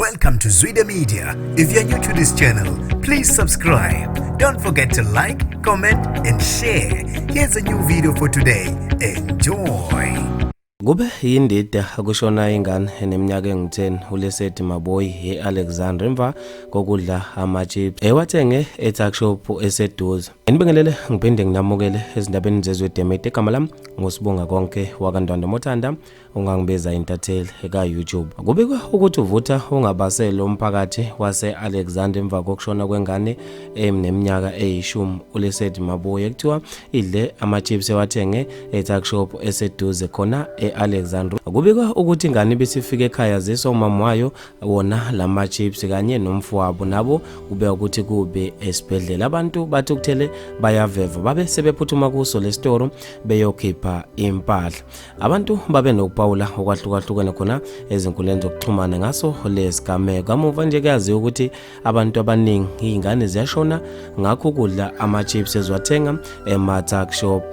Welcome to Zwida Media. If you're new to this channel, please subscribe. Don't forget to like, comment and share. Here's a new video for today. Enjoy. Kube yindida kushona ingane eneminyaka engu-10 uLesedi Maboyi eAlexandra emva kokudla ama-chips ewathenge e-tuckshop eseduze. Ngibingelele ngiphinde nginamukele ezindabeni zezwedemede. Igama lami ngosibonga konke wakandwanda Mothanda ungangibeza intatheli eka-YouTube. Kubikwa ukuthi uvutha ungabasele umphakathi wase-Alexandra emva kokushona kwengane eneminyaka eyishumi uLesedi Maboyi ekuthiwa idle ama-chips ewathenge e-tuckshop eseduze khona Alexandra. Kubikwa ukuthi ingane besifike ekhaya ziswa umama wayo wona lama chips kanye nomfowabo nabo kube ukuthi kube esibhedlela. Abantu bathi ukuthele bayaveva babe sebephuthuma kuso lesitoro beyokhipha impahla. Abantu babe nokupawula okwahlukahlukene khona ezinkundleni zokuxhumana ngaso lesigameko. Kamuva nje kuyaziwa ukuthi abantu abaningi izingane ziyashona ngakho ukudla ama chips ezwathenga ema-tuck shop.